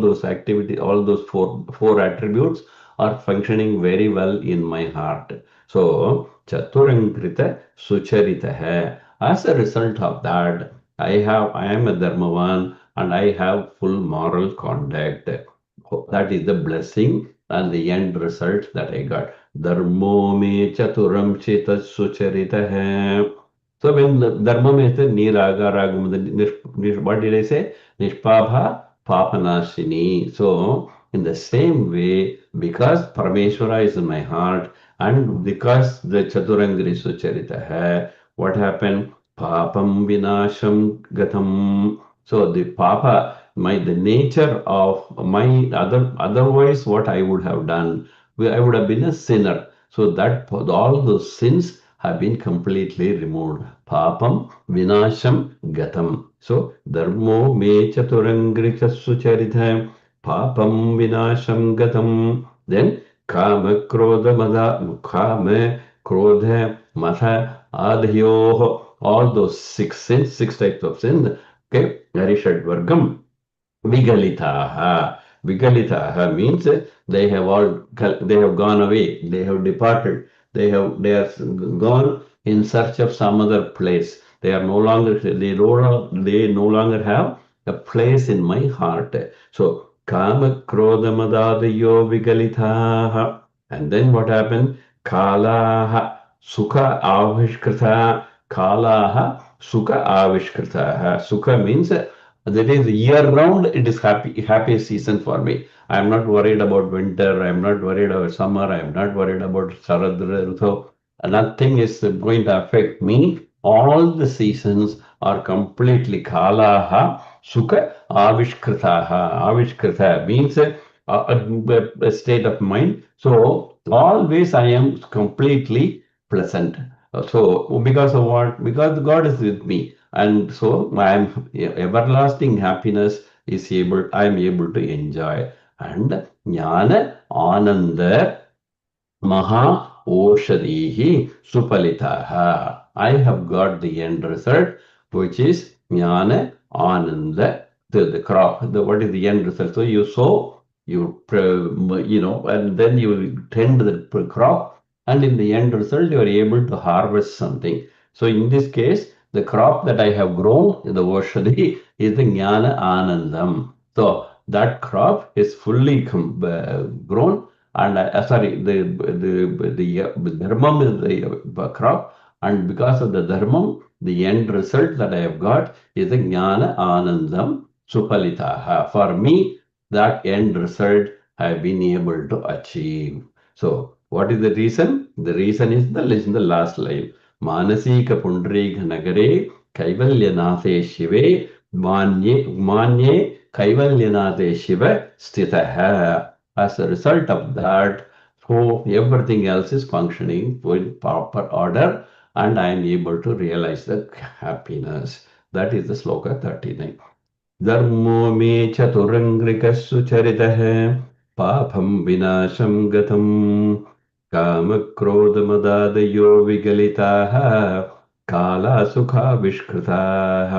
those activity, all those four attributes are functioning very well in my heart. So, Chaturangrita Sucharita hai. As a result of that, I am a Dharmavan and I have full moral conduct. That is the blessing and the end result that I got. Dharmo me chaturam chita sucharita hai. So when the dharma means the niraga ragam, what did I say? Nishpabha papanashini. So in the same way, because Parameshwara is in my heart and because the Chaturangri Sucharita hai, what happened? Papam vinasham gatam. So the papa, the nature of my otherwise what I would have done, I would have been a sinner. So that all those sins have been completely removed. Papam vinasham gatam. So dharmo me chaturangricha sucharita papam vinasham gatam. Then kama krodha mada kama krodha matha adhyoh. All those six sins, six types of sin. Okay, Narishadvargam. Vigalitaha. Vigalitaha means they have gone away, they have departed, they are gone in search of some other place. They no longer have a place in my heart. So Kama Krodha Madadayo Vigalitaha. And then what happened? Kalaha Sukha Avishkrita. Kalaha Sukha Avishkrita. Sukha means that is year round, it is happy season for me. I am not worried about winter, I am not worried about summer, I am not worried about Sharad Rutu. Nothing is going to affect me. All the seasons are completely kalaha, sukha, avishkritaha. Avishkrita means a state of mind. So always I am completely pleasant. So because of what? Because God is with me. And so my everlasting happiness I am able to enjoy. And jnana ananda maha oshadihi supalitaha. I have got the end result, which is jnana ananda, the crop. What is the end result? So you sow, and then you tend the crop, and in the end result, you are able to harvest something. So in this case, the crop that I have grown, the Oshadi, is the Jnana Anandam. So that crop is fully grown, and the dharmam is the crop, and because of the dharmam, the end result that I have got is the Jnana Anandam Supalitaha. For me, that end result I have been able to achieve. So what is the reason? The reason is in the last line. Manasika Pundrigha Nagare Kaivalyanathe Shive Manye Kaivalyanathe Shiva Stitaha. As a result of that, so everything else is functioning in proper order and I am able to realize the happiness. That is the sloka 39. Dharmo me chaturangrikas sucharitah papam vinasham gatam कामक्रोधमदादयो विगलिताः कालासुखाविष्कृताः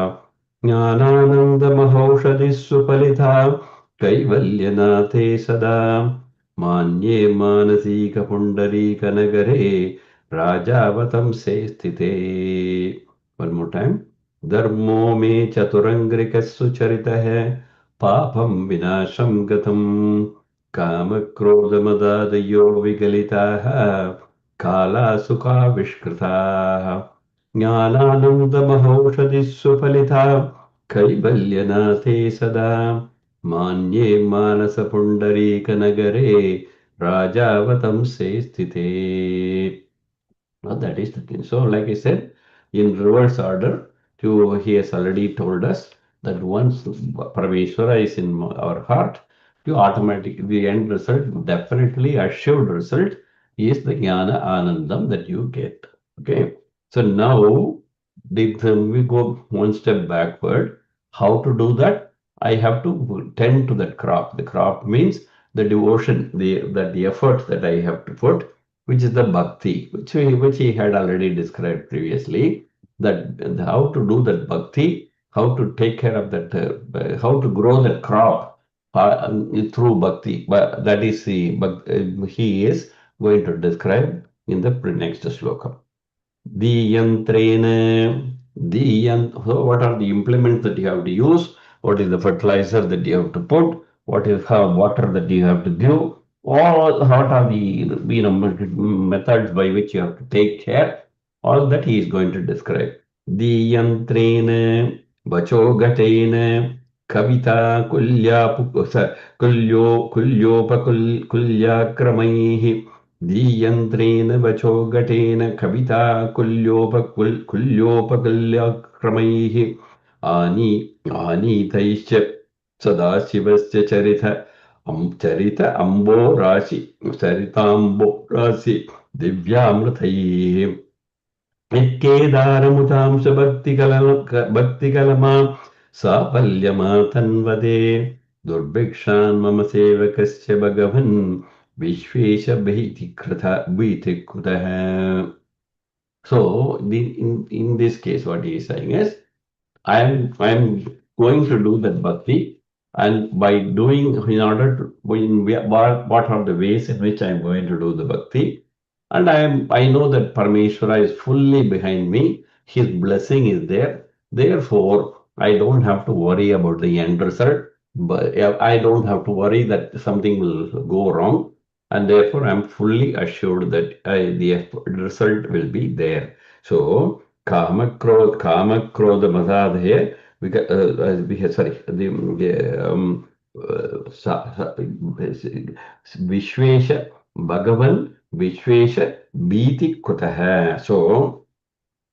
ज्ञानानन्दमहौषधिः सुफलिता कैवल्यनाथे सदा मान्ये मानसीकपुण्डरीकनगरे राजावतंसे स्थिते. One more time. धर्मो मे चतुरङ्ग्रिकः सुचरितः पापं विनाशं गतम् कामक्रोधमदादयो विगलिताः कालासुखाविष्कृताः ज्ञानानन्दमहौषधिः सुफलिता कैवल्यनाथे सदा Manye Manasa Pundarika Nagare Rajavatamse Sthite. Now that is the thing. So, like I said, in reverse order, he has already told us that once Parameshwara is in our heart, to automatically the end result, definitely assured result, is the Jnana Anandam that you get. Okay. So now we go one step backward. How to do that? I have to tend to that crop. The crop means the devotion, the effort that I have to put, which is the bhakti, which he had already described previously. That how to do that bhakti, how to take care of that, how to grow that crop through bhakti. But that is he is going to describe in the next sloka. So what are the implements that you have to use? What is the fertilizer that you have to put? What is how water that you have to give? Or what are the methods by which you have to take care? All that he is going to describe. Diyantrena vachogatena kavita kulya दीयन्त्रेण वचो घटेन कविता कुल्योपकुल्यक्रमैः आनी आनीतैश्च सदाशिवस्य चरित अम्बोराशि चरिताम्बोराशि दिव्यामृतैः यत्केदारमुदांश भक्तिकलमा साफल्यमातन्वदे दुर्भिक्षान् मम सेवकस्य भगवन् विश्वेशभीतिकृतः. So in this case, what he is saying is, I'm going to do that bhakti, and by doing in order to what are the ways in which I'm going to do the bhakti, and I know that Parameshwara is fully behind me. His blessing is there. Therefore, I don't have to worry about the end result. But I don't have to worry that something will go wrong, and therefore I'm fully assured that the result will be there. So kama krodha madhadhe sorry Vishwesha Bhagavan Vishwesha Bhiti Kutaha. So,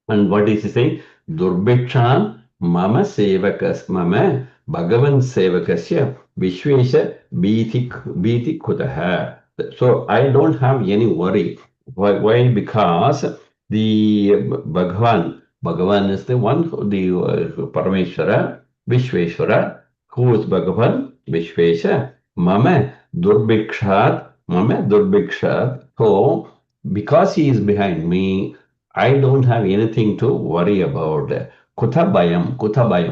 and what is he saying? Durbhikshan Mama Sevakas Mama Bhagavan Sevakasya Vishwesha Bhiti Kutaha. So, I don't have any worry. Why? Because the Bhagavan is the one, the Parameshwara, Vishweshwara, who is Bhagavan, Vishwesha, Mama Durbhikshat. So, because he is behind me, I don't have anything to worry about. Kuthabayam.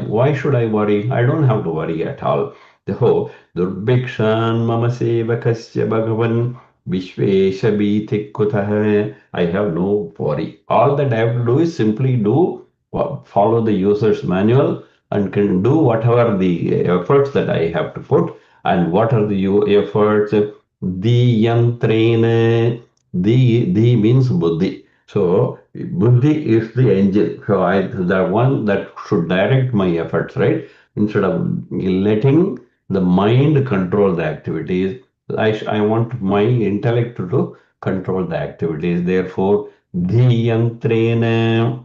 Why should I worry? I don't have to worry at all. So, Durbhikshan Mama Sevakasya Bhagavan Vishvesha Bhiti Kutah. I have no worry. All that I have to do is simply follow the user's manual and can do whatever the efforts that I have to put. And what are the efforts? Diyantrena. The means buddhi. So buddhi is the engine. So the one that should direct my efforts, right? Instead of letting the mind control the activities, I want my intellect to control the activities. Therefore, dhiyantrena.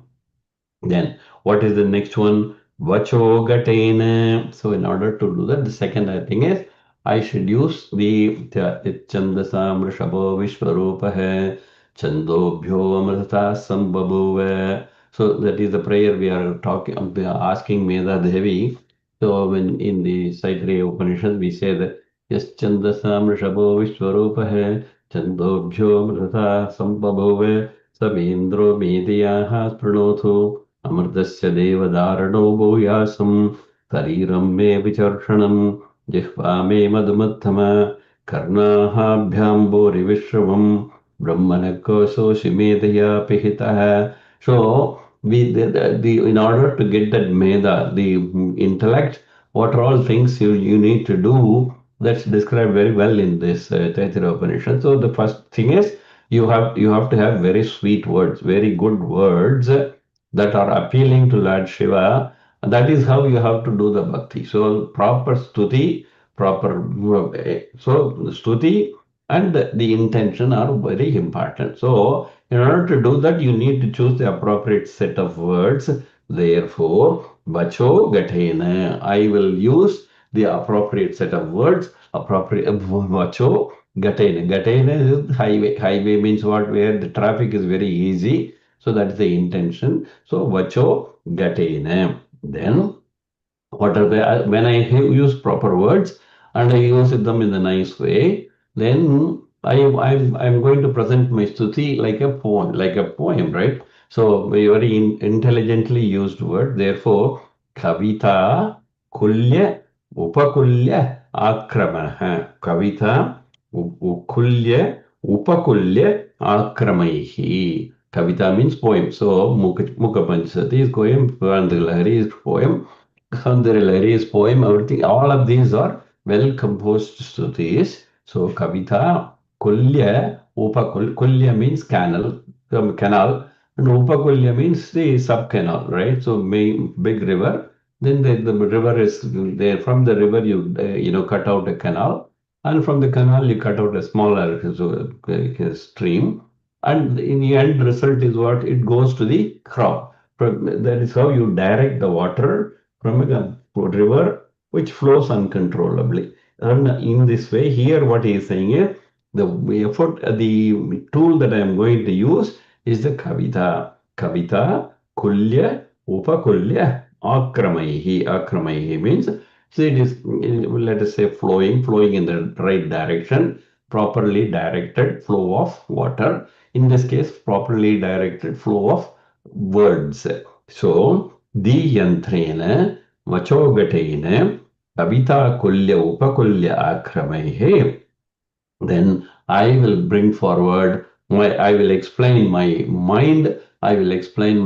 Then what is the next one? Vachogatena. So in order to do that, the second thing is I should use the Chandasam Rishabho Vishwarupah Chandobhyo Amrita Sambhabuva. So that is the prayer we are asking Meda Devi. So when in the Saitreya Upanishad we say that Yes Chandasam Rishabho Vishwarupah Chandobhyo Amrita Sambhabuva Sabindro Mediyaha Sprunotu अमृतस्य देवदारणो भूयासं शरीरं मे विचर्षणं जिह्वा मे मधुमत्थम कर्णाहाभ्याम्बोरिविश्रवं ब्रह्मणकोशोषि मेधया पिहितः. So in order to get that meda, the intellect, what are all things you need to do, that's described very well in this Taittiriya Upanishad. So the first thing is you have to have very sweet words, very good words that are appealing to Lord Shiva. And that is how you have to do the bhakti. So proper stuti, proper. So stuti and the intention are very important. So in order to do that, you need to choose the appropriate set of words. Therefore, vacho gatena, I will use the appropriate set of words. Appropriate vacho gatena. Gatena is highway. Highway means what? Where the traffic is very easy. So that's the intention. So vacho gatena. Then what are the when I use proper words and I use them in a nice way, then I'm going to present my stuti like a poem, right? So a very intelligently used word. Therefore, kavita kulya upakulya akramaha. Kavita kulya upakulya akramaihi. Kavita means poem. So Mukha Panchati is poem. Sivananda Lahari is poem. Lahari's poem, everything, all of these are well composed stutis. So Kavita, Kulya, Kulya means canal, canal, and Upakulya means the sub canal, right? So main big river. Then the river is there. From the river, you cut out a canal, and from the canal you cut out a smaller stream, and in the end result is what it goes to the crop. That is how you direct the water from a river which flows uncontrollably. And in this way, here what he is saying is the tool that I am going to use is the Kavita. Kavita, Kulya, Upakulya, Akramaihi. Akramaihi means, so it is, let us say, flowing in the right direction, properly directed flow of water. In this case, properly directed flow of words. So, Diyantrena Vachogateina Kavita Kulya Upakulya Akramaihe. Then I will bring forward I will explain my mind, I will explain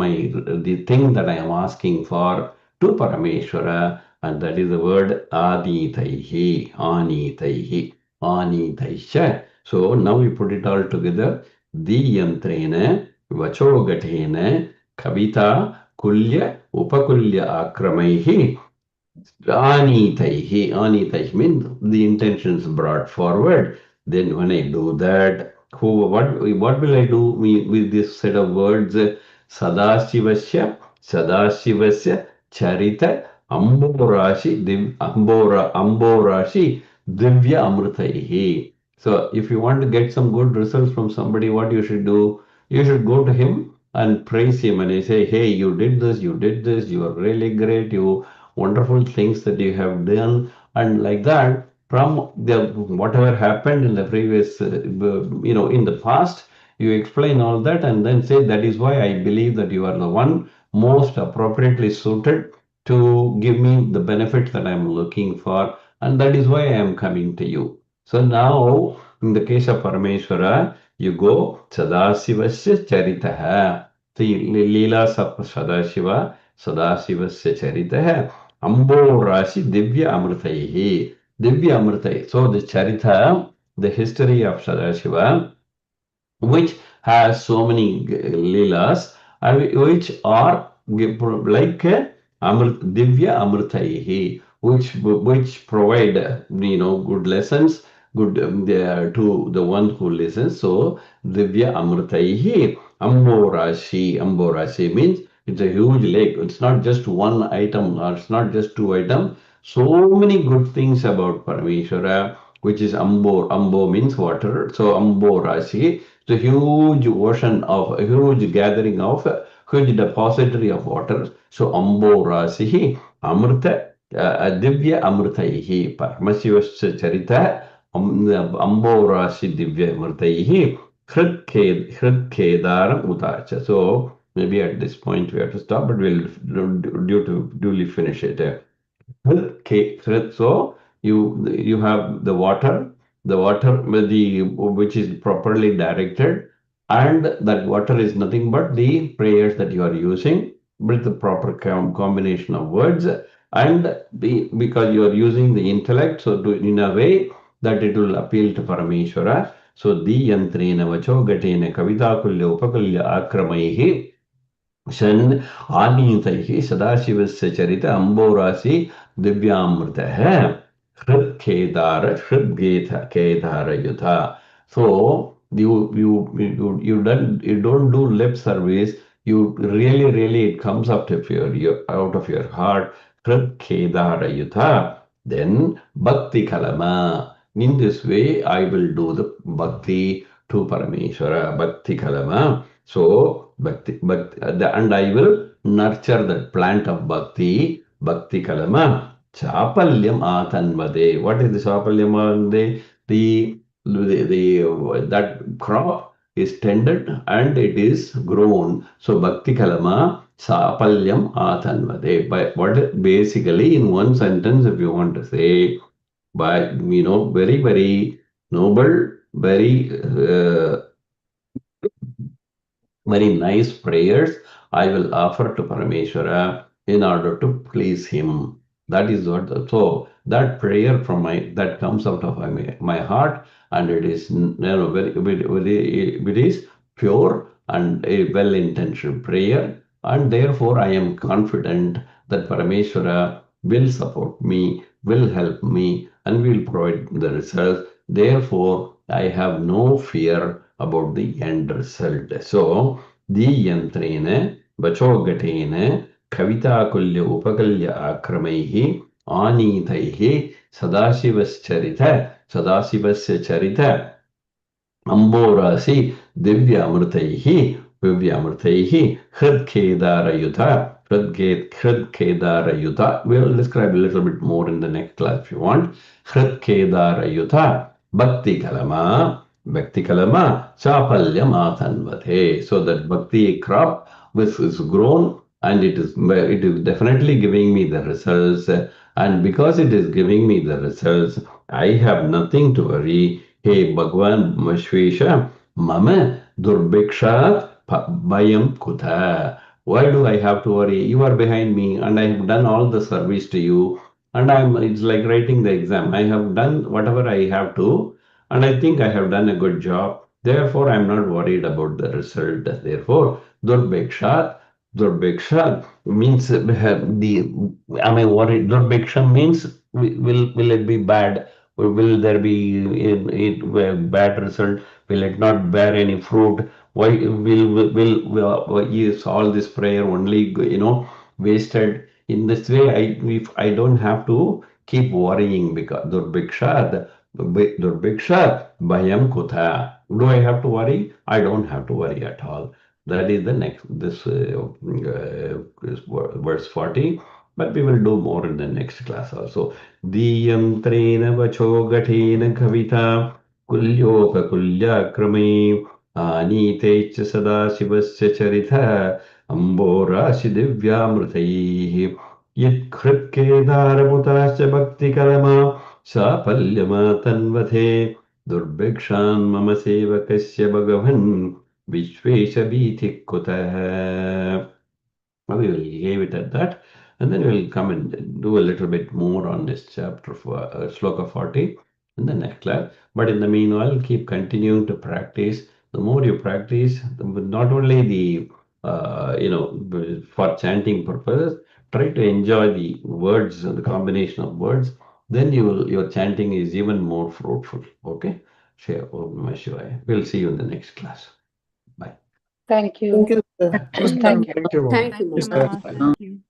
the thing that I am asking for to Parameshwara, and that is the word Aditaihi, Anitaihi, Anitaisha. So now we put it all together. Diyantrena Vachogatena Kavita Kulya Upakulya Akramaihi Anitaihi. Anitaihi means the intentions brought forward. Then when I do that, what will I do with this set of words? Sadashivasya, Sadashivasya, Charita, Amborashi, Amborashi, Divya Amritaihi. So if you want to get some good results from somebody, what you should do? You should go to him and praise him and say, hey, you did this, you are really great, you wonderful things that you have done, and like that, from the whatever happened in the previous in the past, you explain all that and then say that is why I believe that you are the one most appropriately suited to give me the benefit that I am looking for, and that is why I am coming to you. So now in the case of Parameshwara, you go Sadasivasya Charitaha. The Leelas of Sadashiva, Sadasivasya Charitaha. Amborashi Divya Amritaihi. Divya Amritai. So the Charita, the history of Sadashiva, which has so many leelas, which are like Divya Amritaihi, which provide good lessons, good to the one who listens. So Divya Amritaihi, Amborashi. Amborashi means it's a huge lake. It's not just one item, or it's not just two items. So many good things about Parameshwara, which is Ambo. Ambo means water. So Amborashi, it's a huge ocean of a huge gathering of a huge depository of water. So Amborasihi Amrita Divya Amritaihi Paramasivasya Charita Amborasi Divya Amritaihi Hrid Kedaram Utacha. So maybe at this point we have to stop, but we'll duly finish it. So you have the water which is properly directed, and that water is nothing but the prayers that you are using with the proper combination of words, and because you are using the intellect, so in a way that it will appeal to Parameshwara. So di yantrena vacho gatena kavita kulya upakulya akramaihi शन आनीतैः सदाशिवस्य चरित अम्बोरासि दिव्यामृतः Hrid Kedara, Hrid Kedara Yudha. So you don't do lip service. You really it comes out of your heart. Hrid Kedara Yudha. Then Bhakti Kalama. In this way, I will do the Bhakti to Parameshwara. Bhakti Kalama. So and I will nurture that plant of Bhakti Kalama. Chapalyam Atanvade. What is the Chapalyam Atanvade? That crop is tended and it is grown. So Bhakti Kalama Chapalyam Atanvade. By what basically in one sentence, if you want to say, by very noble, very nice prayers I will offer to Parameshwara in order to please him. That is what, so that prayer from that comes out of my heart, and it is it is pure and a well-intentioned prayer, and therefore I am confident that Parameshwara will support me, will help me, and will provide the results. Therefore, I have no fear about the end result. So, Diyantrena, Vachoghatena, Kavitakulya Upakalya Akramaihi, Anitaihi, Sadasivasya Charita, Amborasi, Divyamrtaihi, Hridkedara Yudha, Hridkedara Yudha. We'll describe a little bit more in the next class if you want. Hridkedara Yudha, Bhakti Kalama, Chapalyamatanvate. So that Bhakti crop which is grown and it is definitely giving me the results. And because it is giving me the results, I have nothing to worry. Hey Bhagwan Mashvesha, Mama Durbiksha Bayam Kutha. Why do I have to worry? You are behind me and I have done all the service to you. And it's like writing the exam. I have done whatever I have to, and I think I have done a good job. Therefore, I'm not worried about the result. Therefore, Durbeksha means am I worried? Durbeksha means will it be bad? Will there be a bad result? Will it not bear any fruit? Why is all this prayer only wasted? In this way, if I don't have to keep worrying because Durbiksha Bhayam Kutha. Do I have to worry? I don't have to worry at all. That is the next verse 40. But we will do more in the next class also. Diyantrena vacho gathena kavita kulyoka kulyakrame anite cha sada shivasya charitha ambora divyamrtaihi yat kritkedaramutasya bhakti kalama साफल्यमातन्वथे दुर्भिक्षान् मम सेवकस्य भगवन् विश्वेशभीतिः कुतः. We will leave it at that, and then we'll come and do a little bit more on this chapter for Shloka 40 in the next class. But in the meanwhile, keep continuing to practice. The more you practice, not only the for chanting purposes, try to enjoy the words, the combination of words. Then your chanting is even more fruitful. Okay? Share. Om Namah Shivaya. We'll see you in the next class. Bye. Thank you. Thank you, sir. Thank you. Thank you. Thank you, Yes, Mama. sir. Thank you.